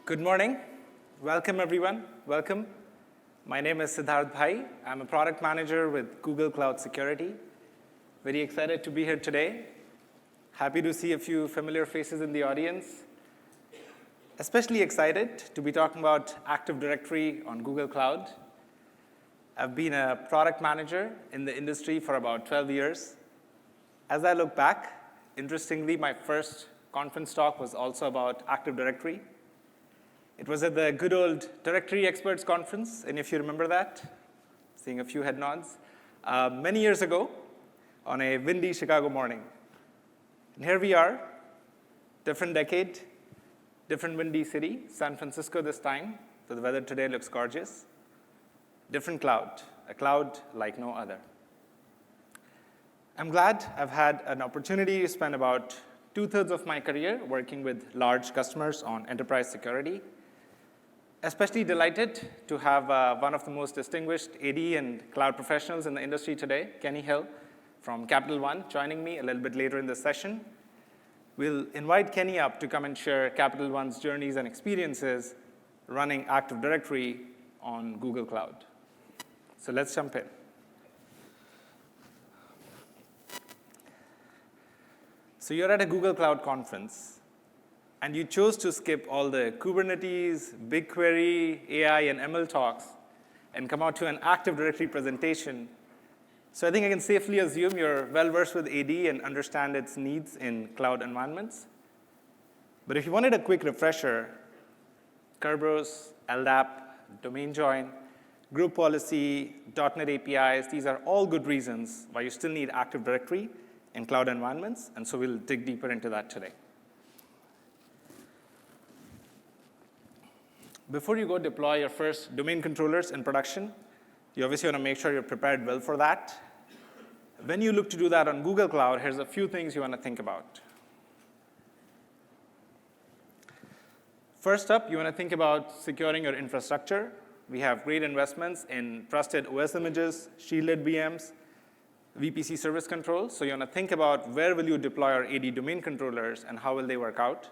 Good morning. Welcome, everyone. Welcome. My name is Siddharth Bhai. I'm a product manager with Google Cloud Security. Very excited to be here today. Happy to see a few familiar faces in the audience. Especially excited to be talking about Active Directory on Google Cloud. I've been a product manager in the industry for about 12 years. As I look back, interestingly, my first conference talk was also about Active Directory. It was at the good old Directory Experts Conference, and if you remember that, seeing a few head nods, many years ago on a windy Chicago morning. And here we are, different decade, different windy city, San Francisco this time, so the weather today looks gorgeous. Different cloud, a cloud like no other. I'm glad I've had an opportunity to spend about 2/3 of my career working with large customers on enterprise security. Especially delighted to have one of the most distinguished AD and cloud professionals in the industry today, Kenny Hill from Capital One, joining me a little bit later in this session. We'll invite Kenny up to come and share Capital One's journeys and experiences running Active Directory on Google Cloud. So let's jump in. So you're at a Google Cloud conference, and you chose to skip all the Kubernetes, BigQuery, AI, and ML talks, and come out to an Active Directory presentation. So I think I can safely assume you're well-versed with AD and understand its needs in cloud environments. But if you wanted a quick refresher, Kerberos, LDAP, domain join, group policy, .NET APIs, these are all good reasons why you still need Active Directory in cloud environments, and so we'll dig deeper into that today. Before you go deploy your first domain controllers in production, you obviously want to make sure you're prepared well for that. When you look to do that on Google Cloud, here's a few things you want to think about. First up, you want to think about securing your infrastructure. We have great investments in trusted OS images, shielded VMs, VPC service control. So you want to think about where will you deploy your AD domain controllers and how will they work out.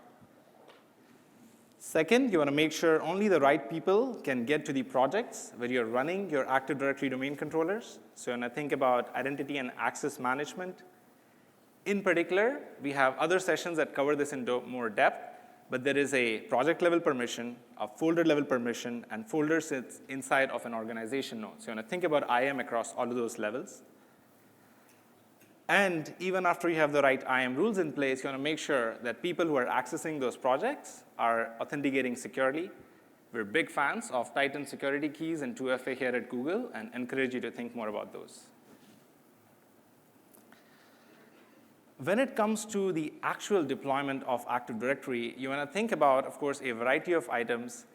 Second, you want to make sure only the right people can get to the projects where you're running your Active Directory domain controllers. So you want to think about identity and access management. In particular, we have other sessions that cover this in more depth, but there is a project-level permission, a folder-level permission, and folder sits inside of an organization node. So you want to think about IAM across all of those levels. And even after you have the right IAM rules in place, you want to make sure that people who are accessing those projects are authenticating securely. We're big fans of Titan security keys and 2FA here at Google and encourage you to think more about those. When it comes to the actual deployment of Active Directory, you want to think about, of course, a variety of items.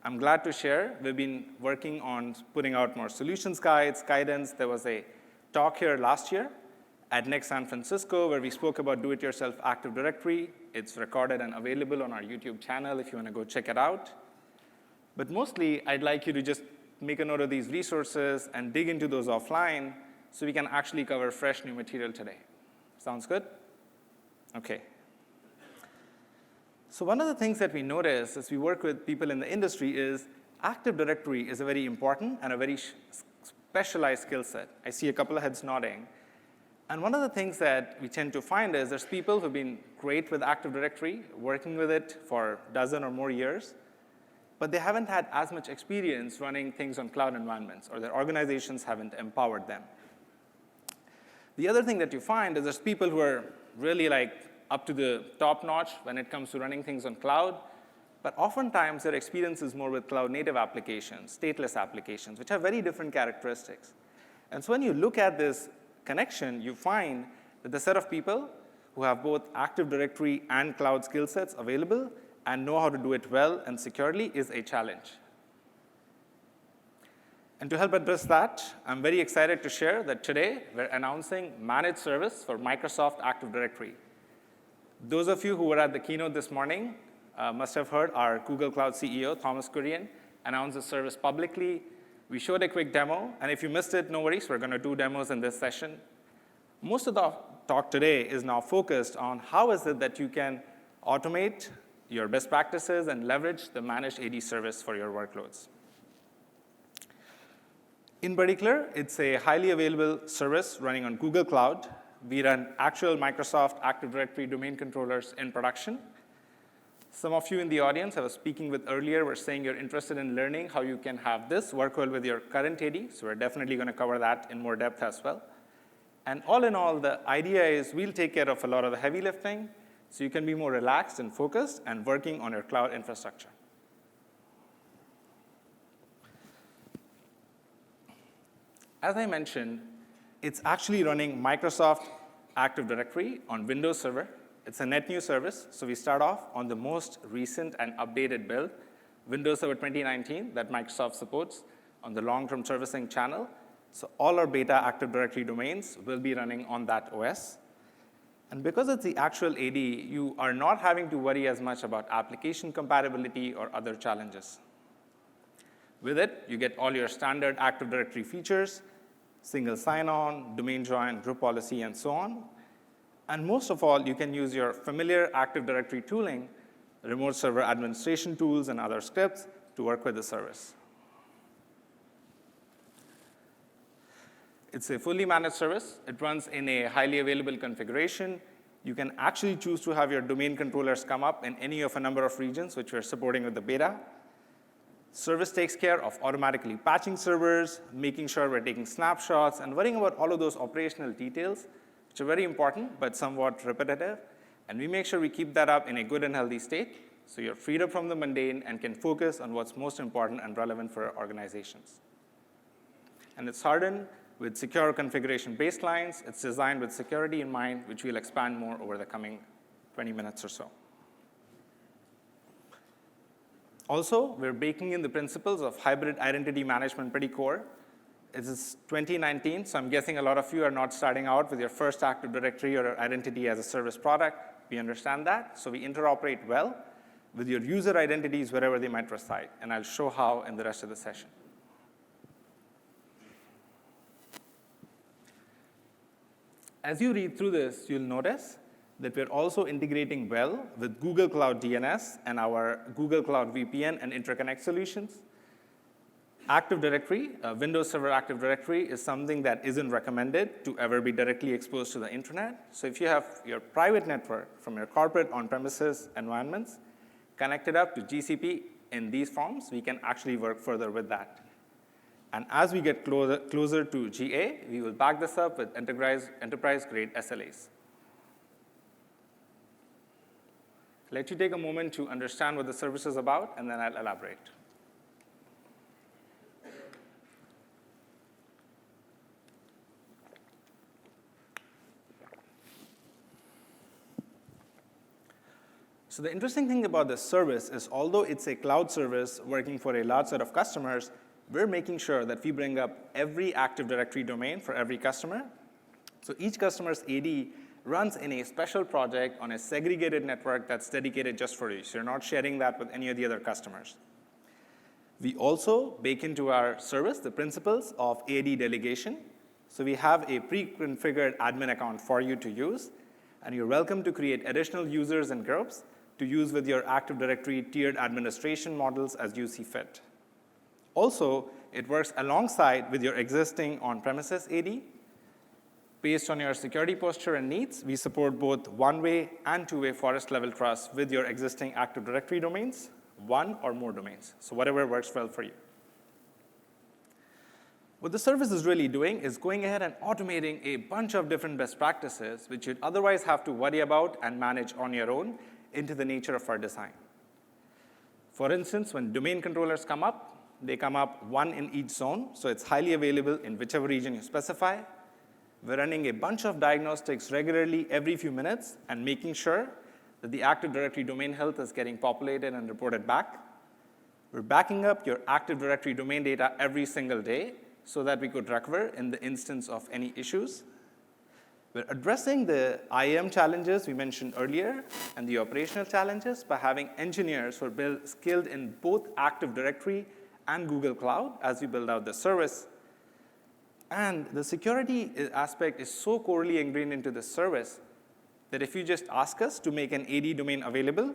I'm glad to share we've been working on putting out more solutions guides, guidance. There was a talk here last year at Next San Francisco, where we spoke about do-it-yourself Active Directory. It's recorded and available on our YouTube channel if you want to go check it out. But mostly, I'd like you to just make a note of these resources and dig into those offline so we can actually cover fresh new material today. Sounds good? OK. So one of the things that we notice as we work with people in the industry is Active Directory is a very important and a very specialized skill set. I see a couple of heads nodding. And one of the things that we tend to find is there's people who've been great with Active Directory, working with it for a dozen or more years, but they haven't had as much experience running things on cloud environments, or their organizations haven't empowered them. The other thing that you find is there's people who are really up to the top notch when it comes to running things on cloud, but oftentimes their experience is more with cloud-native applications, stateless applications, which have very different characteristics. And so when you look at this connection, you find that the set of people who have both Active Directory and cloud skill sets available and know how to do it well and securely is a challenge. And to help address that, I'm very excited to share that today we're announcing managed service for Microsoft Active Directory. Those of you who were at the keynote this morning must have heard our Google Cloud CEO, Thomas Kurian, announce the service publicly. We showed a quick demo, and if you missed it, no worries. We're going to do demos in this session. Most of the talk today is now focused on how is it that you can automate your best practices and leverage the managed AD service for your workloads. In particular, it's a highly available service running on Google Cloud. We run actual Microsoft Active Directory domain controllers in production. Some of you in the audience I was speaking with earlier were saying you're interested in learning how you can have this work well with your current AD, so we're definitely going to cover that in more depth as well. And all in all, the idea is we'll take care of a lot of the heavy lifting, so you can be more relaxed and focused and working on your cloud infrastructure. As I mentioned, it's actually running Microsoft Active Directory on Windows Server. It's a net new service, so we start off on the most recent and updated build, Windows Server 2019, that Microsoft supports on the long-term servicing channel. So all our beta Active Directory domains will be running on that OS. And because it's the actual AD, you are not having to worry as much about application compatibility or other challenges. With it, you get all your standard Active Directory features, single sign-on, domain join, group policy, and so on. And most of all, you can use your familiar Active Directory tooling, remote server administration tools, and other scripts to work with the service. It's a fully managed service. It runs in a highly available configuration. You can actually choose to have your domain controllers come up in any of a number of regions, which we're supporting with the beta. Service takes care of automatically patching servers, making sure we're taking snapshots, and worrying about all of those operational details, which are very important, but somewhat repetitive. And we make sure we keep that up in a good and healthy state, so you're freed up from the mundane and can focus on what's most important and relevant for organizations. And it's hardened with secure configuration baselines. It's designed with security in mind, which we'll expand more over the coming 20 minutes or so. Also, we're baking in the principles of hybrid identity management pretty core. It is 2019, so I'm guessing a lot of you are not starting out with your first Active Directory or identity as a service product. We understand that, so we interoperate well with your user identities wherever they might reside, and I'll show how in the rest of the session. As you read through this, you'll notice that we're also integrating well with Google Cloud DNS and our Google Cloud VPN and interconnect solutions. Active Directory, Windows Server Active Directory, is something that isn't recommended to ever be directly exposed to the internet. So if you have your private network from your corporate on-premises environments connected up to GCP in these forms, we can actually work further with that. And as we get closer to GA, we will back this up with enterprise-grade SLAs. Let you take a moment to understand what the service is about, and then I'll elaborate. So the interesting thing about this service is, although it's a cloud service working for a large set of customers, we're making sure that we bring up every Active Directory domain for every customer. So each customer's AD runs in a special project on a segregated network that's dedicated just for you. So you're not sharing that with any of the other customers. We also bake into our service the principles of AD delegation. So we have a pre-configured admin account for you to use, and you're welcome to create additional users and groups to use with your Active Directory tiered administration models as you see fit. Also, it works alongside with your existing on-premises AD. Based on your security posture and needs, we support both one-way and two-way forest level trust with your existing Active Directory domains, one or more domains, so whatever works well for you. What the service is really doing is going ahead and automating a bunch of different best practices which you'd otherwise have to worry about and manage on your own into the nature of our design. For instance, when domain controllers come up, they come up one in each zone, so it's highly available in whichever region you specify. We're running a bunch of diagnostics regularly every few minutes and making sure that the Active Directory domain health is getting populated and reported back. We're backing up your Active Directory domain data every single day so that we could recover in the instance of any issues. We're addressing the IAM challenges we mentioned earlier and the operational challenges by having engineers who are skilled in both Active Directory and Google Cloud as we build out the service. And the security aspect is so corely ingrained into the service that if you just ask us to make an AD domain available,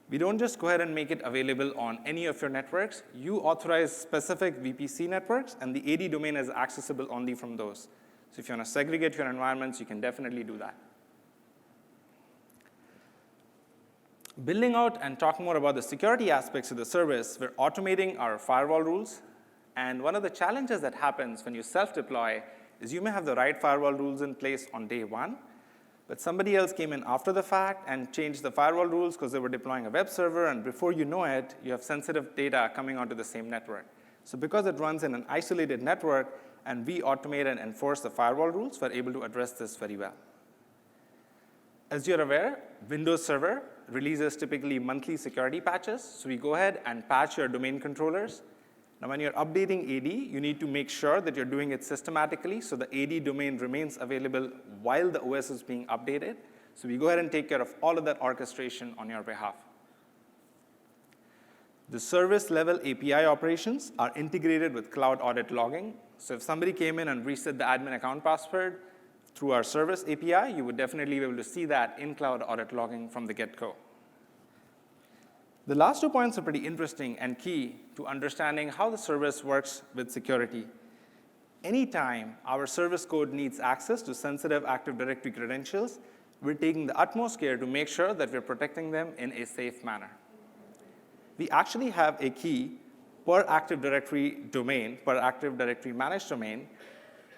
We don't just go ahead and make it available on any of your networks. You authorize specific VPC networks, and the AD domain is accessible only from those. So if you want to segregate your environments, you can definitely do that. Building out and talking more about the security aspects of the service, we're automating our firewall rules. And one of the challenges that happens when you self-deploy is you may have the right firewall rules in place on day one, but somebody else came in after the fact and changed the firewall rules because they were deploying a web server, and before you know it, you have sensitive data coming onto the same network. So because it runs in an isolated network and we automate and enforce the firewall rules, we're able to address this very well. As you're aware, Windows Server releases typically monthly security patches, so we go ahead and patch your domain controllers. Now, when you're updating AD, you need to make sure that you're doing it systematically so the AD domain remains available while the OS is being updated. So we go ahead and take care of all of that orchestration on your behalf. The service-level API operations are integrated with cloud audit logging. So if somebody came in and reset the admin account password through our service API, you would definitely be able to see that in cloud audit logging from the get-go. The last 2 points are pretty interesting and key to understanding how the service works with security. Anytime our service code needs access to sensitive Active Directory credentials, we're taking the utmost care to make sure that we're protecting them in a safe manner. We actually have a key per Active Directory domain, per Active Directory managed domain,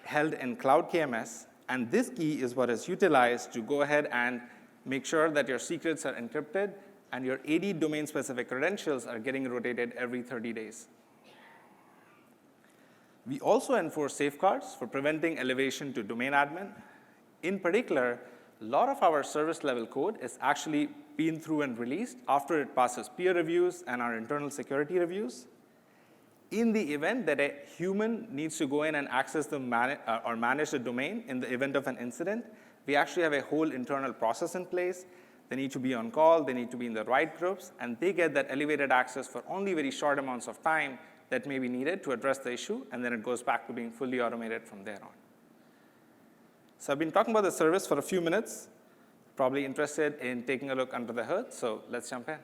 held in Cloud KMS, and this key is what is utilized to go ahead and make sure that your secrets are encrypted and your AD domain-specific credentials are getting rotated every 30 days. We also enforce safeguards for preventing elevation to domain admin. In particular, a lot of our service-level code is actually been through and released after it passes peer reviews and our internal security reviews. In the event that a human needs to go in and access or manage the domain in the event of an incident, we actually have a whole internal process in place. They need to be on call, they need to be in the right groups, and they get that elevated access for only very short amounts of time that may be needed to address the issue, and then it goes back to being fully automated from there on. So I've been talking about the service for a few minutes, probably interested in taking a look under the hood, so let's jump in.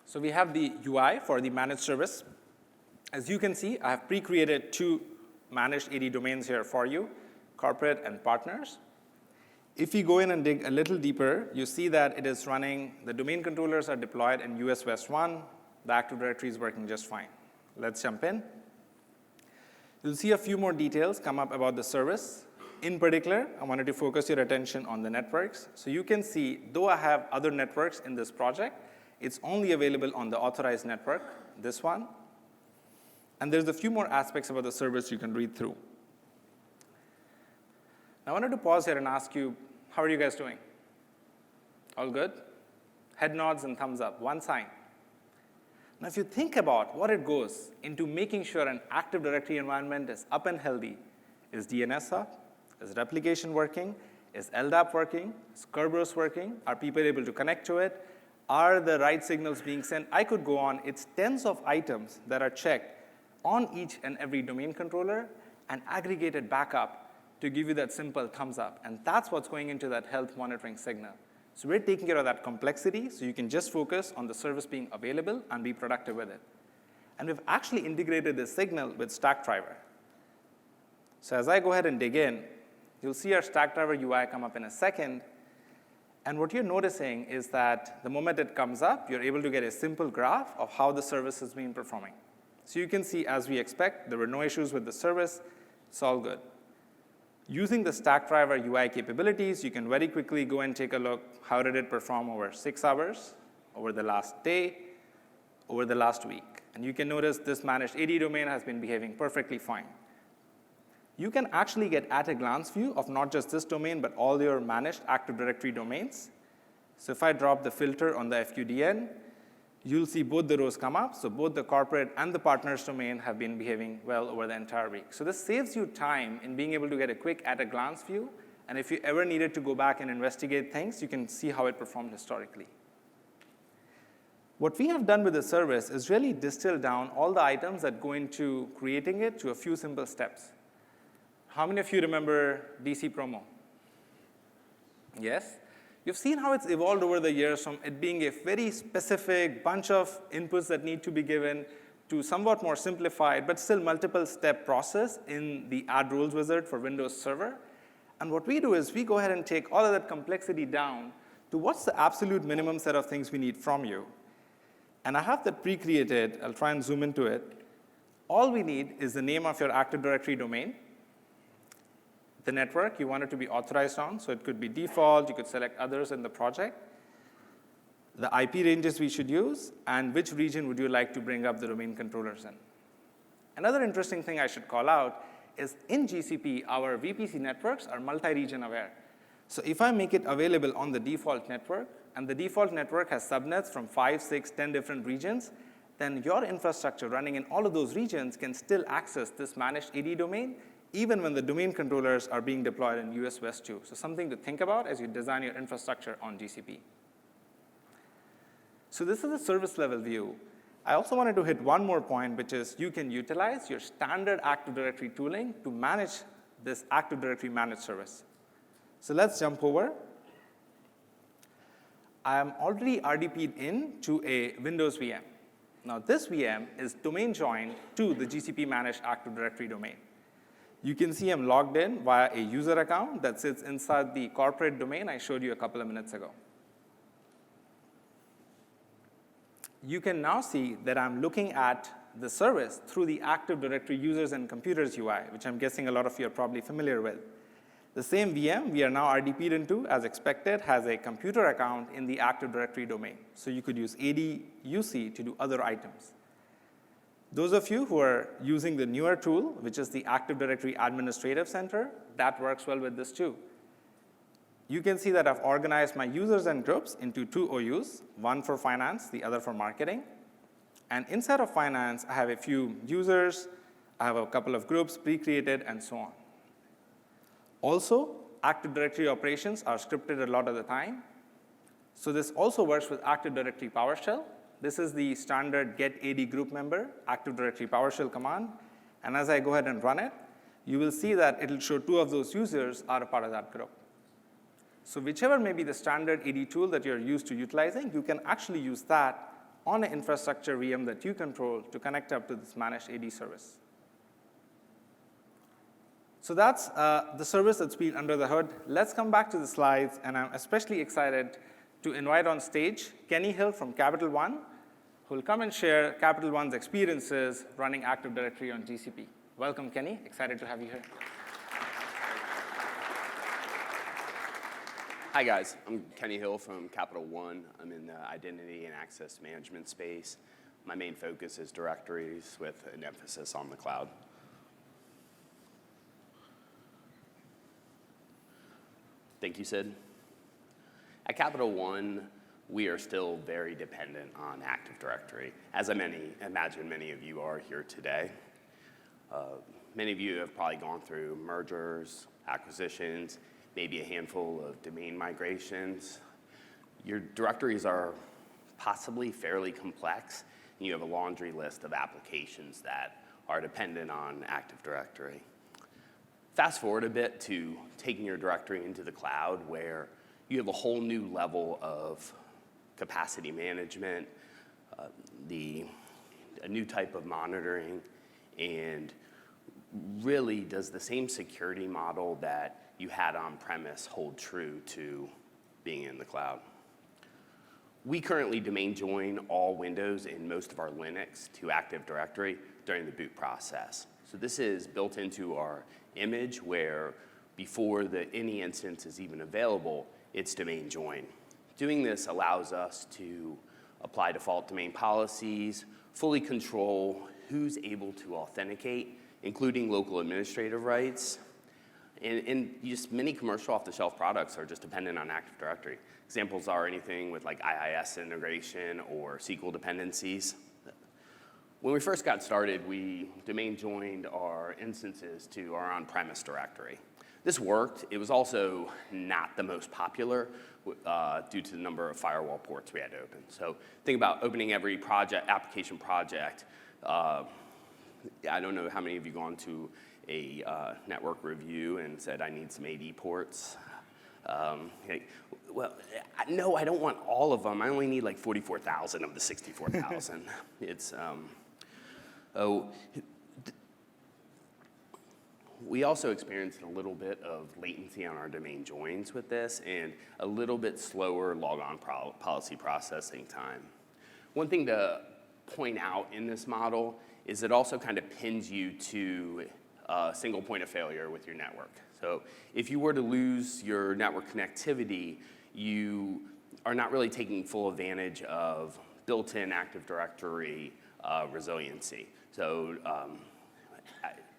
So we have the UI for the managed service. As you can see, I have pre-created 2 managed AD domains here for you, corporate and partners. If you go in and dig a little deeper, you see that it is running, the domain controllers are deployed in US West 1. The Active Directory is working just fine. Let's jump in. You'll see a few more details come up about the service. In particular, I wanted to focus your attention on the networks. So you can see, though I have other networks in this project, it's only available on the authorized network, this one. And there's a few more aspects about the service you can read through. Now, I wanted to pause here and ask you, how are you guys doing? All good? Head nods and thumbs up, one sign. Now, if you think about what it goes into making sure an Active Directory environment is up and healthy, is DNS up? Is replication working? Is LDAP working? Is Kerberos working? Are people able to connect to it? Are the right signals being sent? I could go on. It's tens of items that are checked on each and every domain controller and aggregated back up to give you that simple thumbs up. And that's what's going into that health monitoring signal. So we're taking care of that complexity so you can just focus on the service being available and be productive with it. And we've actually integrated this signal with Stackdriver. So as I go ahead and dig in, you'll see our Stackdriver UI come up in a second. And what you're noticing is that the moment it comes up, you're able to get a simple graph of how the service has been performing. So you can see, as we expect, there were no issues with the service. It's all good. Using the Stackdriver UI capabilities, you can very quickly go and take a look, how did it perform over 6 hours, over the last day, over the last week. And you can notice this managed AD domain has been behaving perfectly fine. You can actually get at-a-glance view of not just this domain, but all your managed Active Directory domains. So if I drop the filter on the FQDN, you'll see both the rows come up. So both the corporate and the partners domain have been behaving well over the entire week. So this saves you time in being able to get a quick at-a-glance view And if you ever needed to go back and investigate things, you can see how it performed historically. What we have done with the service is really distill down all the items that go into creating it to a few simple steps. How many of you remember DC promo? Yes? You've seen how it's evolved over the years from it being a very specific bunch of inputs that need to be given to somewhat more simplified, but still multiple step process in the add rules wizard for Windows Server. And what we do is we go ahead and take all of that complexity down to what's the absolute minimum set of things we need from you. And I have that pre-created. I'll try and zoom into it. All we need is the name of your Active Directory domain, the network you want it to be authorized on, so it could be default, you could select others in the project, the IP ranges we should use, and which region would you like to bring up the domain controllers in. Another interesting thing I should call out is in GCP, our VPC networks are multi-region aware. So if I make it available on the default network, and the default network has subnets from 5, 6, 10 different regions, then your infrastructure running in all of those regions can still access this managed AD domain, even when the domain controllers are being deployed in US West 2. So something to think about as you design your infrastructure on GCP. So this is a service level view. I also wanted to hit one more point, which is you can utilize your standard Active Directory tooling to manage this Active Directory managed service. So let's jump over. I am already RDP'd in to a Windows VM. Now this VM is domain joined to the GCP Managed Active Directory domain. You can see I'm logged in via a user account that sits inside the corporate domain I showed you a couple of minutes ago. You can now see that I'm looking at the service through the Active Directory users and computers UI, which I'm guessing a lot of you are probably familiar with. The same VM we are now RDP'd into, as expected, has a computer account in the Active Directory domain. So you could use AD/UC to do other items. Those of you who are using the newer tool, which is the Active Directory Administrative Center, that works well with this too. You can see that I've organized my users and groups into 2 OUs, one for finance, the other for marketing. And inside of finance, I have a few users, I have a couple of groups pre-created, and so on. Also, Active Directory operations are scripted a lot of the time. So this also works with Active Directory PowerShell. This is the standard get AD group member Active Directory PowerShell command. And as I go ahead and run it, you will see that it'll show 2 of those users are a part of that group. So whichever may be the standard AD tool that you're used to utilizing, you can actually use that on an infrastructure VM that you control to connect up to this managed AD service. So that's the service that's been under the hood. Let's come back to the slides, and I'm especially excited to invite on stage Kenny Hill from Capital One, who will come and share Capital One's experiences running Active Directory on GCP. Welcome, Kenny. Excited to have you here. Hi, guys. I'm Kenny Hill from Capital One. I'm in the identity and access management space. My main focus is directories with an emphasis on the cloud. Thank you, Sid. At Capital One, we are still very dependent on Active Directory, as imagine many of you are here today. Many of you have probably gone through mergers, acquisitions, maybe a handful of domain migrations. Your directories are possibly fairly complex, and you have a laundry list of applications that are dependent on Active Directory. Fast forward a bit to taking your directory into the cloud, where you have a whole new level of capacity management, a new type of monitoring, and really does the same security model that you had on-premise hold true to being in the cloud. We currently domain join all Windows and most of our Linux to Active Directory during the boot process. So this is built into our image where before any instance is even available, it's domain join. Doing this allows us to apply default domain policies, fully control who's able to authenticate, including local administrative rights. And just many commercial off-the-shelf products are just dependent on Active Directory. Examples are anything with like IIS integration or SQL dependencies. When we first got started, we domain joined our instances to our on-premise directory. This worked. It was also not the most popular due to the number of firewall ports we had to open. So think about opening every application project. I don't know how many of you gone to a network review and said, I need some AD ports. Well, no, I don't want all of them. I only need like 44,000 of the 64,000. We also experienced a little bit of latency on our domain joins with this and a little bit slower logon policy processing time. One thing to point out in this model is it also kind of pins you to a single point of failure with your network. So if you were to lose your network connectivity, you are not really taking full advantage of built-in Active Directory resiliency. So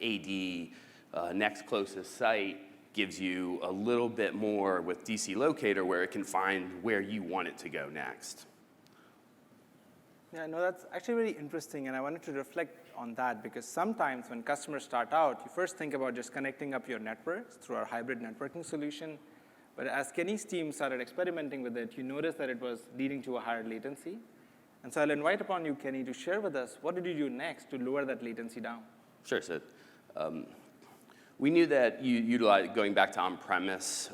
AD next closest site gives you a little bit more with DC Locator where it can find where you want it to go next. Yeah, no, that's actually very interesting, and I wanted to reflect on that because sometimes when customers start out, you first think about just connecting up your networks through our hybrid networking solution. But as Kenny's team started experimenting with it, you noticed that it was leading to a higher latency. And so I'll invite upon you, Kenny, to share with us what did you do next to lower that latency down? Sure, Sid. We knew that going back to on-premise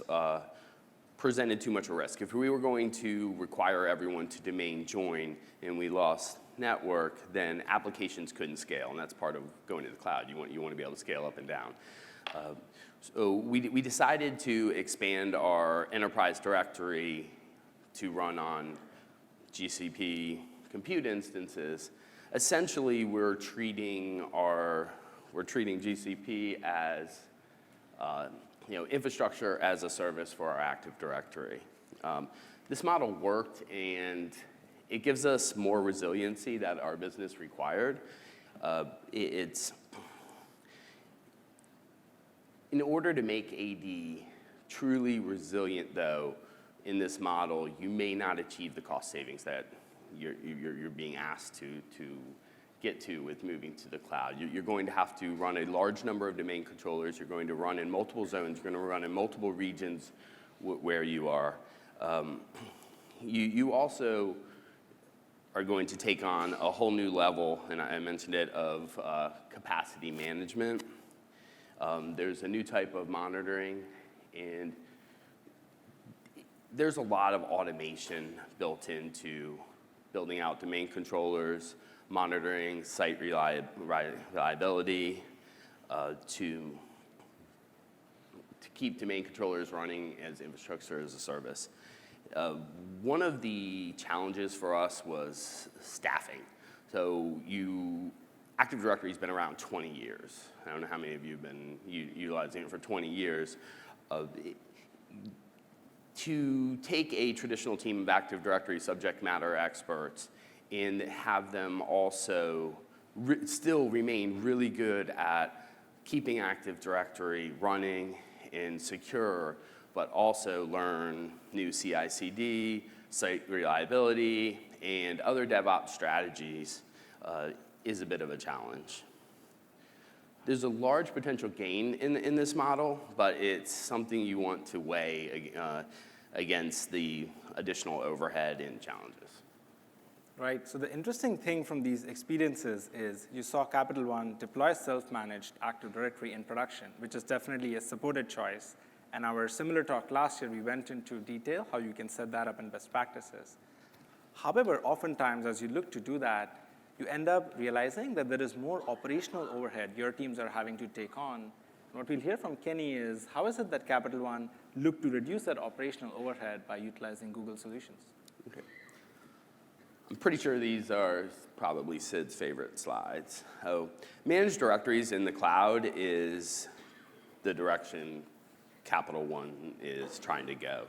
presented too much of a risk. If we were going to require everyone to domain join and we lost network, then applications couldn't scale, and that's part of going to the cloud. You want to be able to scale up and down. So we decided to expand our enterprise directory to run on GCP compute instances. Essentially, we're treating GCP as infrastructure as a service for our Active Directory. This model worked, and it gives us more resiliency that our business required. In order to make AD truly resilient, though, in this model, you may not achieve the cost savings that you're being asked to get to with moving to the cloud. You're going to have to run a large number of domain controllers. You're going to run in multiple zones. You're going to run in multiple regions where you are. You also are going to take on a whole new level, and I mentioned it, of capacity management. There's a new type of monitoring, and there's a lot of automation built into building out domain controllers, monitoring site reliability, to keep domain controllers running as infrastructure as a service. One of the challenges for us was staffing. So Active Directory has been around 20 years. I don't know how many of you have been utilizing it for 20 years. To take a traditional team of Active Directory subject matter experts and have them also still remain really good at keeping Active Directory running and secure, but also learn new CI/CD, site reliability, and other DevOps strategies is a bit of a challenge. There's a large potential gain in this model, but it's something you want to weigh against the additional overhead and challenges. Right, so the interesting thing from these experiences is you saw Capital One deploy self-managed Active Directory in production, which is definitely a supported choice. And our similar talk last year, we went into detail how you can set that up in best practices. However, oftentimes as you look to do that, you end up realizing that there is more operational overhead your teams are having to take on. And what we'll hear from Kenny is, how is it that Capital One looked to reduce that operational overhead by utilizing Google solutions? Okay. I'm pretty sure these are probably Sid's favorite slides. Managed directories in the cloud is the direction Capital One is trying to go.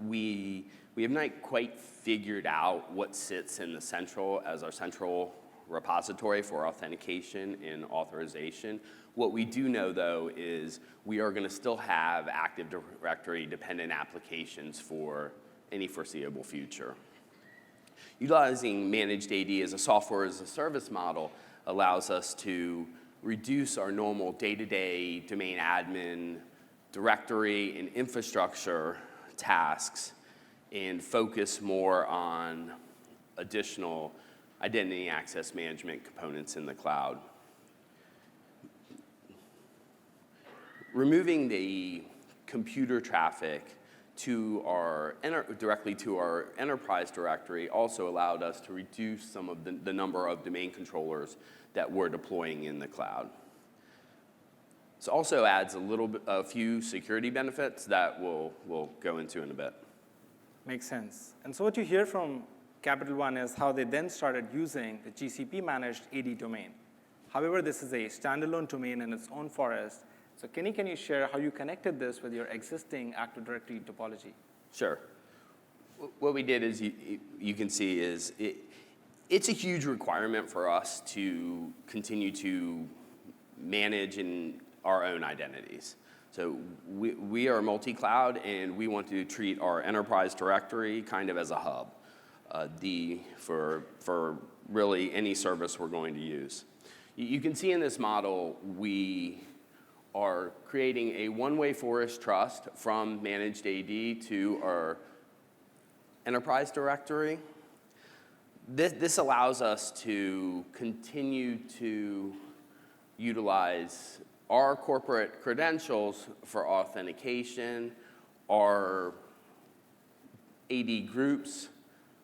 We have not quite figured out what sits in the central as our central repository for authentication and authorization. What we do know, though, is we are going to still have Active Directory dependent applications for any foreseeable future. Utilizing Managed AD as a software as a service model allows us to reduce our normal day-to-day domain admin directory and infrastructure tasks and focus more on additional identity access management components in the cloud. Removing the computer traffic directly to our enterprise directory also allowed us to reduce some of the number of domain controllers that we're deploying in the cloud. This also adds a few security benefits that we'll go into in a bit. Makes sense. And so what you hear from Capital One is how they then started using the GCP Managed AD domain. However, this is a standalone domain in its own forest. So Kenny, can you share how you connected this with your existing Active Directory topology? Sure. What we did is, you can see, is it's a huge requirement for us to continue to manage our own identities. So we are multi-cloud, and we want to treat our enterprise directory kind of as a hub for really any service we're going to use. You can see in this model, we are creating a one-way forest trust from Managed AD to our enterprise directory. This allows us to continue to utilize our corporate credentials for authentication, our AD groups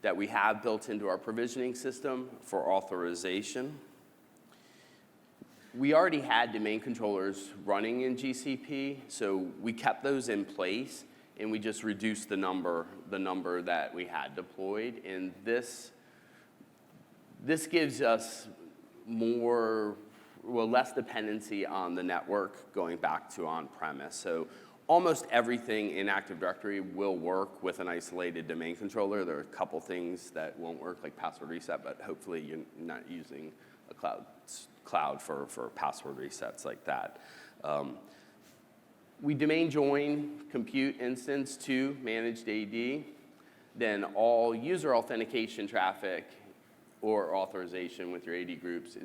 that we have built into our provisioning system for authorization. We already had domain controllers running in GCP, so we kept those in place, and we just reduced the number that we had deployed. And this gives us less dependency on the network going back to on-premise. So almost everything in Active Directory will work with an isolated domain controller. There are a couple things that won't work, like password reset, but hopefully you're not using a cloud for password resets like that. We domain join compute instance to Managed AD, then all user authentication traffic or authorization with your AD groups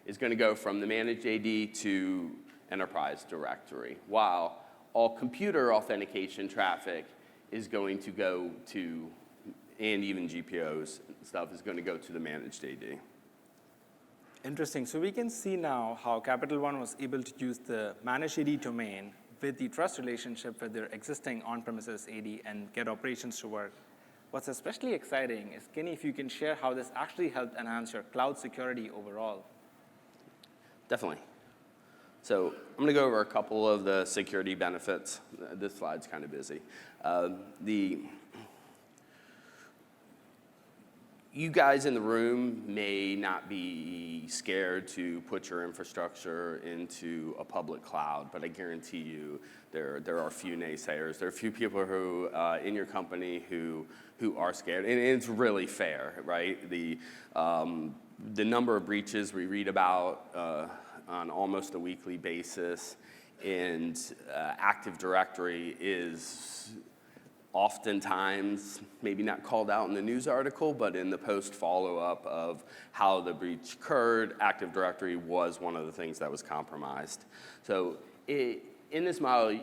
is going to go from the Managed AD to enterprise directory, while all computer authentication traffic is going to go to, and even GPOs stuff, is going to go to the Managed AD. Interesting. So we can see now how Capital One was able to use the Managed AD domain with the trust relationship with their existing on-premises AD and get operations to work. What's especially exciting is, Kenny, if you can share how this actually helped enhance your cloud security overall. Definitely. So I'm going to go over a couple of the security benefits. This slide's kind of busy. You guys in the room may not be scared to put your infrastructure into a public cloud, but I guarantee you there are a few naysayers. There are a few people who in your company who are scared, and it's really fair, right? The number of breaches we read about on almost a weekly basis, and Active Directory is oftentimes maybe not called out in the news article, but in the post follow-up of how the breach occurred, Active Directory was one of the things that was compromised. So in this model,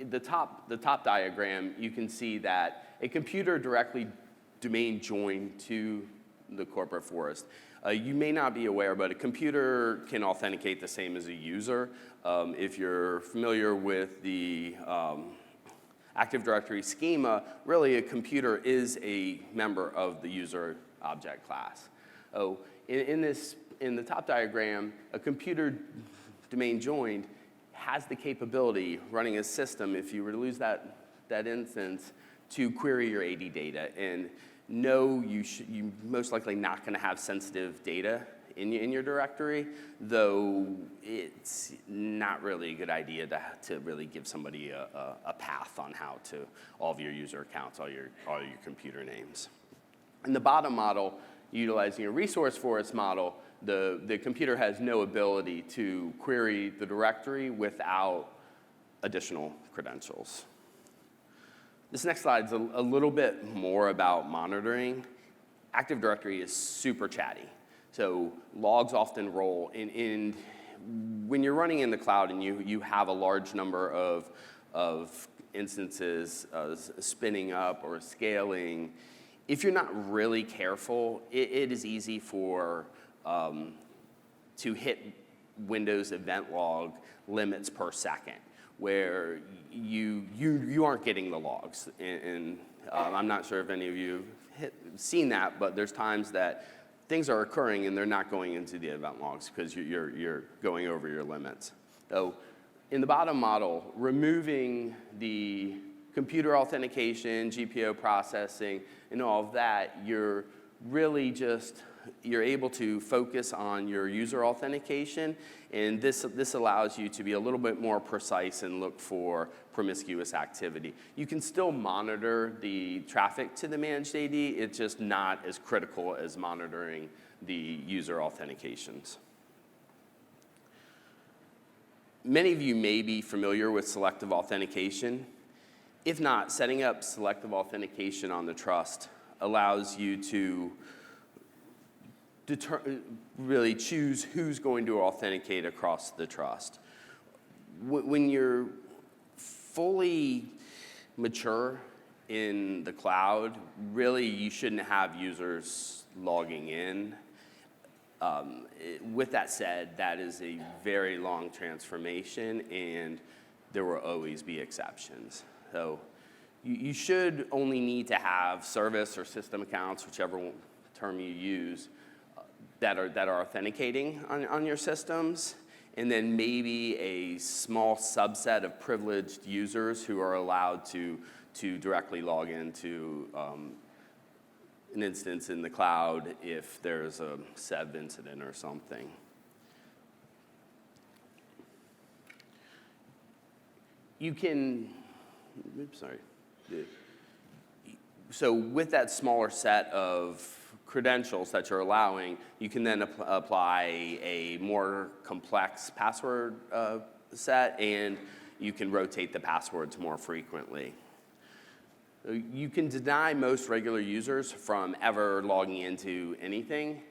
the top diagram, you can see that a computer directly domain joined to the corporate forest. You may not be aware, but a computer can authenticate the same as a user. If you're familiar with the Active Directory schema, really a computer is a member of the user object class. In the top diagram, a computer domain joined has the capability, running a system, if you were to lose that instance, to query your AD data. And no, you're most likely not going to have sensitive data in your directory, though it's not really a good idea to really give somebody a path on how to all of your user accounts, all your computer names. In the bottom model, utilizing a resource forest model, the computer has no ability to query the directory without additional credentials. This next slide is a little bit more about monitoring. Active Directory is super chatty. So logs often roll. And when you're running in the cloud and you have a large number of of instances spinning up or scaling, if you're not really careful, it is easy for to hit Windows event log limits per second, where you aren't getting the logs. And I'm not sure if any of you have seen that, but there's times that things are occurring and they're not going into the event logs because you're going over your limits. So in the bottom model, removing the computer authentication, GPO processing, and all of that, you're really just, you're able to focus on your user authentication, and this allows you to be a little bit more precise and look for promiscuous activity. You can still monitor the traffic to the managed AD, it's just not as critical as monitoring the user authentications. Many of you may be familiar with selective authentication. If not, setting up selective authentication on the trust allows you to really choose who's going to authenticate across the trust. When you're fully mature in the cloud, really you shouldn't have users logging in. With that said, that is a very long transformation, and there will always be exceptions. So you should only need to have service or system accounts, whichever term you use, that are authenticating on your systems, and then maybe a small subset of privileged users who are allowed to directly log into an instance in the cloud if there's a SEV incident or something. You can, oops, sorry. So with that smaller set of credentials that you're allowing, you can then apply a more complex password set, and you can rotate the passwords more frequently. You can deny most regular users from ever logging into anything.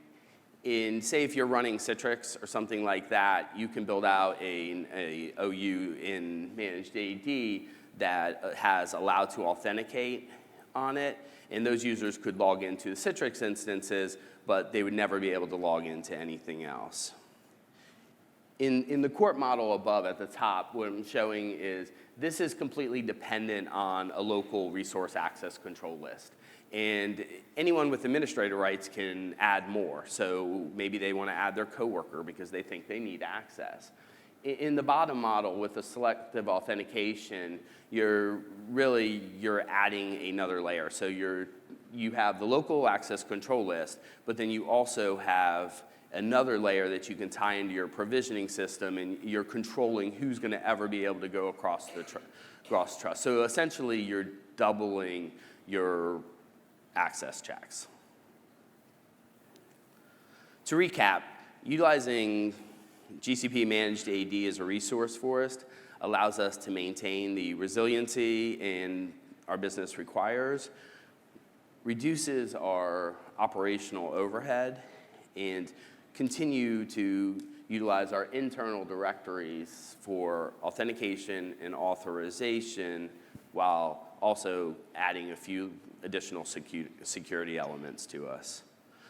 And say if you're running Citrix or something like that, you can build out a OU in Managed AD that has allowed to authenticate on it, and those users could log into the Citrix instances, but they would never be able to log into anything else. In the court model above at the top, what I'm showing is this is completely dependent on a local resource access control list. And anyone with administrator rights can add more. So maybe they want to add their coworker because they think they need access. In the bottom model with the selective authentication, you're adding another layer. So you have the local access control list, but then you also have another layer that you can tie into your provisioning system, and you're controlling who's going to ever be able to go across the trust. So essentially, you're doubling your access checks. To recap, utilizing GCP Managed AD as a resource for us allows us to maintain the resiliency and our business requires, reduces our operational overhead, and continue to utilize our internal directories for authentication and authorization while also adding a few additional security elements to us.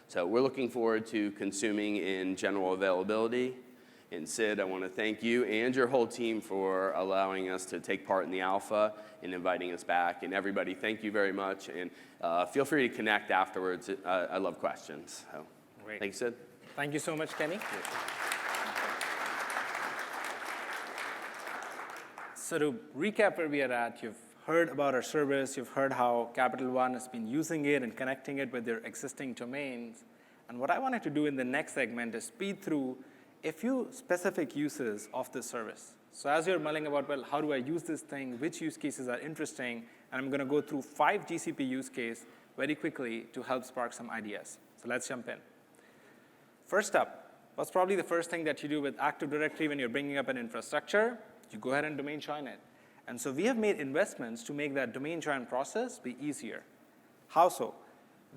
So we're looking forward to consuming in general availability. And Sid, I want to thank you and your whole team for allowing us to take part in the alpha and inviting us back. And everybody, thank you very much. And feel free to connect afterwards. I love questions. So, Great. Thanks, Sid. Thank you so much, Kenny. So to recap where we are at, you've heard about our service, you've heard how Capital One has been using it and connecting it with their existing domains. And what I wanted to do in the next segment is speed through a few specific uses of this service. So as you're mulling about, well, how do I use this thing? Which use cases are interesting? And I'm going to go through 5 GCP use cases very quickly to help spark some ideas. So let's jump in. First up, what's probably the first thing that you do with Active Directory when you're bringing up an infrastructure? You go ahead and domain join it. And so we have made investments to make that domain join process be easier. How so?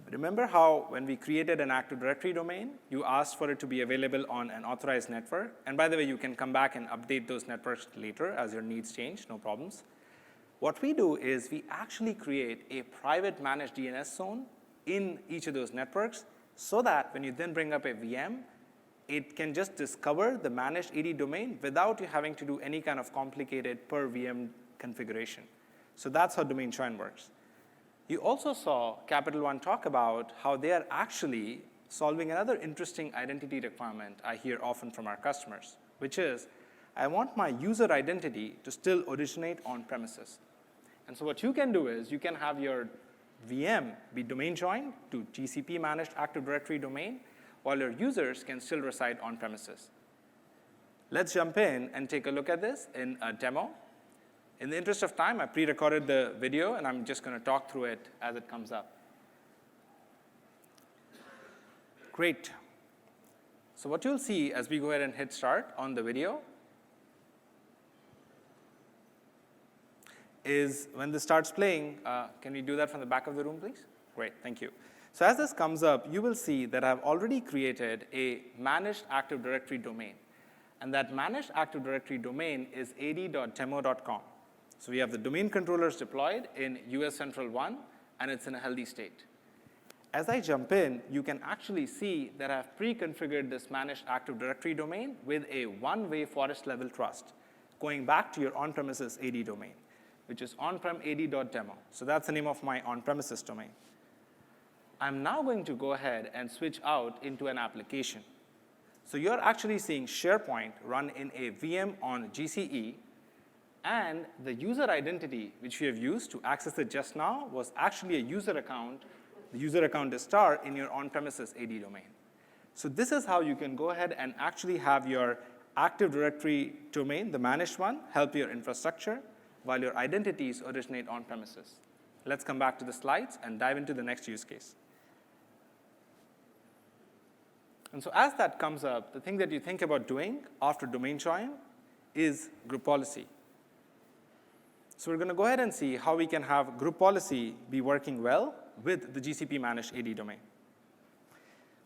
Remember how when we created an Active Directory domain, you asked for it to be available on an authorized network? And by the way, you can come back and update those networks later as your needs change, no problems. What we do is we actually create a private managed DNS zone in each of those networks so that when you then bring up a VM, it can just discover the managed AD domain without you having to do any kind of complicated per VM configuration. So that's how domain join works. You also saw Capital One talk about how they are actually solving another interesting identity requirement I hear often from our customers, which is, I want my user identity to still originate on premises. And so what you can do is you can have your VM be domain joined to GCP Managed Active Directory domain, while your users can still reside on premises. Let's jump in and take a look at this in a demo. In the interest of time, I pre-recorded the video, and I'm just going to talk through it as it comes up. Great. So what you'll see as we go ahead and hit start on the video is when this starts playing, can we do that from the back of the room, please? Great, thank you. So as this comes up, you will see that I've already created a managed Active Directory domain. And that managed Active Directory domain is ad.demo.com. So we have the domain controllers deployed in US Central 1, and it's in a healthy state. As I jump in, you can actually see that I've pre-configured this managed Active Directory domain with a one-way forest level trust, going back to your on-premises AD domain, which is onprem ad.demo. So that's the name of my on-premises domain. I'm now going to go ahead and switch out into an application. So you're actually seeing SharePoint run in a VM on GCE, and the user identity which we have used to access it just now was actually a user account. The user account is star in your on-premises AD domain. So this is how you can go ahead and actually have your Active Directory domain, the managed one, help your infrastructure, while your identities originate on premises. Let's come back to the slides and dive into the next use case. And so as that comes up, the thing that you think about doing after domain join is group policy. So we're going to go ahead and see how we can have group policy be working well with the GCP Managed AD domain.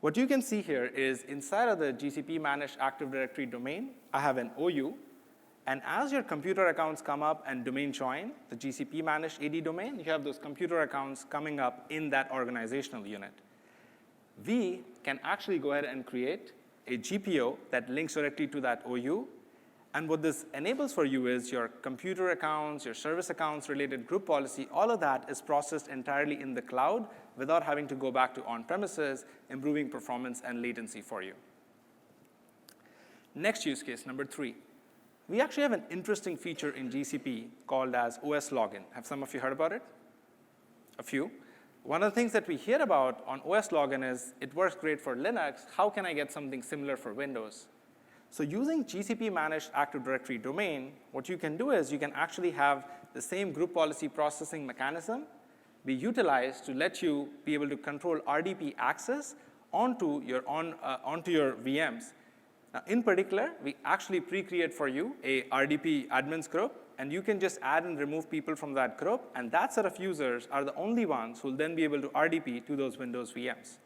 What you can see here is inside of the GCP Managed Active Directory domain, I have an OU. And as your computer accounts come up and domain join the GCP Managed AD domain, you have those computer accounts coming up in that organizational unit. We can actually go ahead and create a GPO that links directly to that OU. And what this enables for you is your computer accounts, your service accounts related group policy, all of that is processed entirely in the cloud without having to go back to on-premises, improving performance and latency for you. Next use case, number 3. We actually have an interesting feature in GCP called as OS login. Have some of you heard about it? A few. One of the things that we hear about on OS login is it works great for Linux. How can I get something similar for Windows? So using GCP Managed Active Directory domain, what you can do is you can actually have the same group policy processing mechanism be utilized to let you be able to control RDP access onto your VMs. Now, in particular, we actually pre-create for you a RDP admins group, and you can just add and remove people from that group, and that set of users are the only ones who will then be able to RDP to those Windows VMs.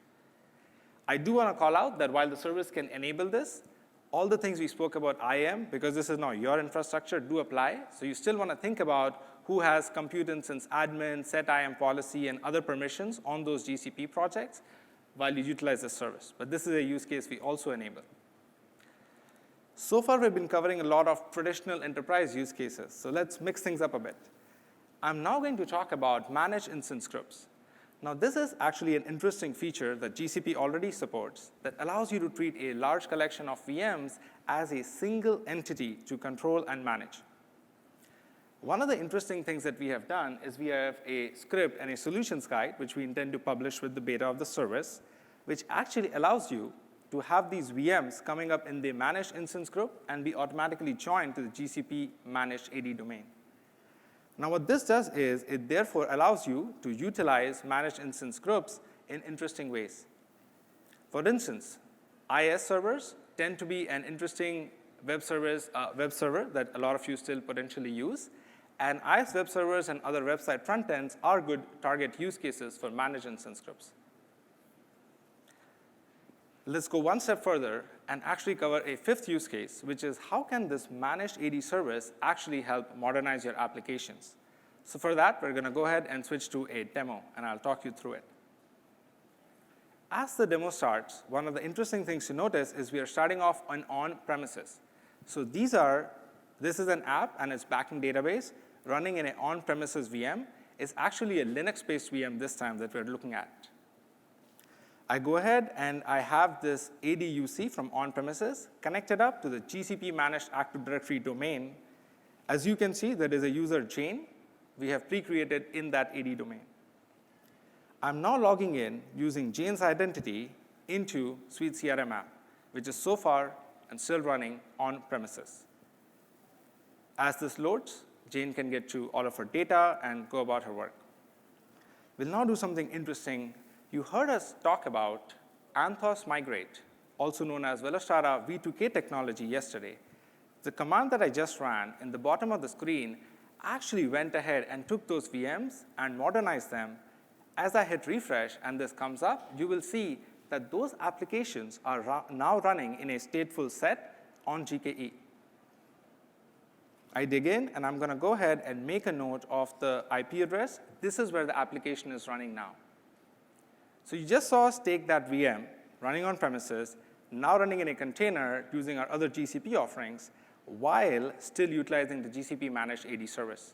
I do want to call out that while the service can enable this, all the things we spoke about IAM, because this is now your infrastructure, do apply. So you still want to think about who has compute instance admin, set IAM policy, and other permissions on those GCP projects while you utilize this service. But this is a use case we also enable. So far, we've been covering a lot of traditional enterprise use cases. So let's mix things up a bit. I'm now going to talk about managed instance groups. Now, this is actually an interesting feature that GCP already supports that allows you to treat a large collection of VMs as a single entity to control and manage. One of the interesting things that we have done is we have a script and a solutions guide, which we intend to publish with the beta of the service, which actually allows you to have these VMs coming up in the managed instance group and be automatically joined to the GCP Managed AD domain. Now, what this does is it therefore allows you to utilize managed instance groups in interesting ways. For instance, IIS servers tend to be an interesting web server that a lot of you still potentially use. And IIS web servers and other website front ends are good target use cases for managed instance groups. Let's go one step further and actually cover a 5th use case, which is how can this managed AD service actually help modernize your applications? So for that, we're going to go ahead and switch to a demo, and I'll talk you through it. As the demo starts, one of the interesting things to notice is we are starting off on premises. So this is an app and its backing database running in an on-premises VM. It's actually a Linux-based VM this time that we're looking at. I go ahead and I have this ADUC from on-premises connected up to the GCP Managed Active Directory domain. As you can see, there is a user Jane we have pre-created in that AD domain. I'm now logging in using Jane's identity into Suite CRM app, which is so far and still running on premises. As this loads, Jane can get to all of her data and go about her work. We'll now do something interesting. You heard us talk about Anthos Migrate, also known as Velostara V2K technology yesterday. The command that I just ran in the bottom of the screen actually went ahead and took those VMs and modernized them. As I hit refresh and this comes up, you will see that those applications are now running in a stateful set on GKE. I dig in, and I'm going to go ahead and make a note of the IP address. This is where the application is running now. So you just saw us take that VM running on premises, now running in a container using our other GCP offerings, while still utilizing the GCP Managed AD service.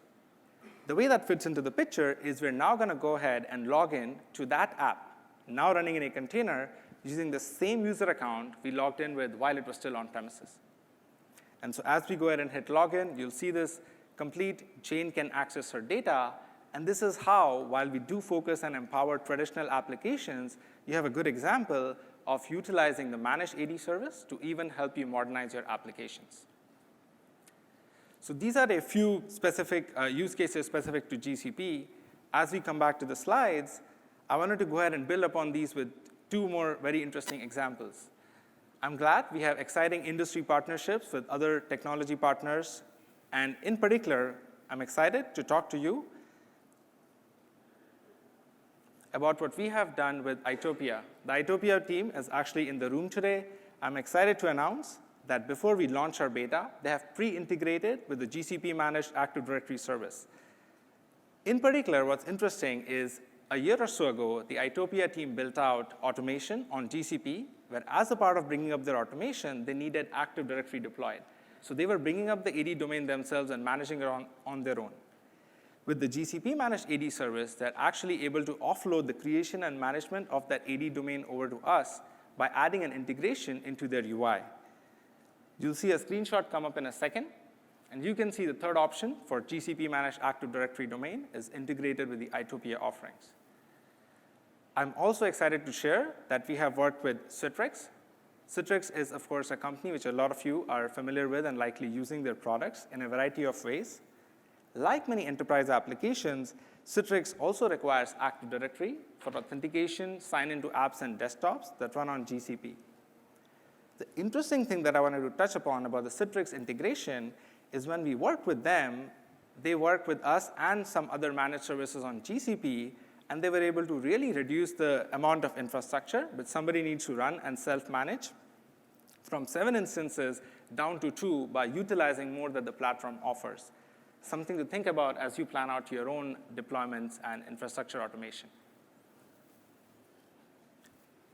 The way that fits into the picture is we're now going to go ahead and log in to that app, now running in a container using the same user account we logged in with while it was still on premises. And so as we go ahead and hit login, you'll see this complete Jane can access her data. And this is how, while we do focus and empower traditional applications, you have a good example of utilizing the Managed AD service to even help you modernize your applications. So these are a few specific use cases specific to GCP. As we come back to the slides, I wanted to go ahead and build upon these with two more very interesting examples. I'm glad we have exciting industry partnerships with other technology partners. And in particular, I'm excited to talk to you about what we have done with Itopia. The Itopia team is actually in the room today. I'm excited to announce that before we launch our beta, they have pre-integrated with the GCP Managed Active Directory service. In particular, what's interesting is a year or so ago, the Itopia team built out automation on GCP, where as a part of bringing up their automation, they needed Active Directory deployed. So they were bringing up the AD domain themselves and managing it on their own. With the GCP Managed AD service, they're actually able to offload the creation and management of that AD domain over to us by adding an integration into their UI. You'll see a screenshot come up in a second, and you can see the third option for GCP Managed Active Directory domain is integrated with the Itopia offerings. I'm also excited to share that we have worked with Citrix. Citrix is, of course, a company which a lot of you are familiar with and likely using their products in a variety of ways. Like many enterprise applications, Citrix also requires Active Directory for authentication, sign into apps and desktops that run on GCP. The interesting thing that I wanted to touch upon about the Citrix integration is when we work with them, they work with us and some other managed services on GCP, and they were able to really reduce the amount of infrastructure which somebody needs to run and self-manage from 7 instances down to 2 by utilizing more that the platform offers. Something to think about as you plan out your own deployments and infrastructure automation.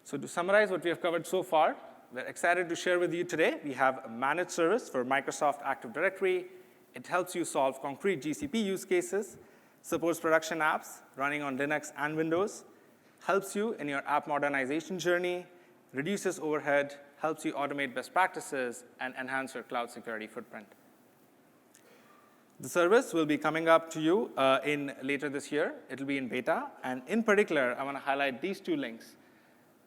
So to summarize what we have covered so far, we're excited to share with you today. We have a managed service for Microsoft Active Directory. It helps you solve concrete GCP use cases, supports production apps running on Linux and Windows, helps you in your app modernization journey, reduces overhead, helps you automate best practices, and enhance your cloud security footprint. The service will be coming up to you later this year. It'll be in beta. And in particular, I want to highlight these 2 links.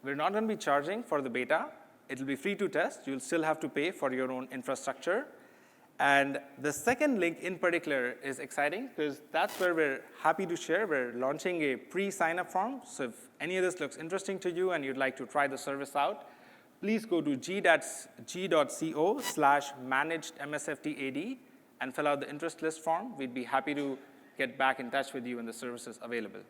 We're not going to be charging for the beta. It'll be free to test. You'll still have to pay for your own infrastructure. And the second link in particular is exciting because that's where we're happy to share. We're launching a pre-sign-up form. So if any of this looks interesting to you and you'd like to try the service out, please go to g.co/managedmsftad and fill out the interest list form. We'd be happy to get back in touch with you when the service is available.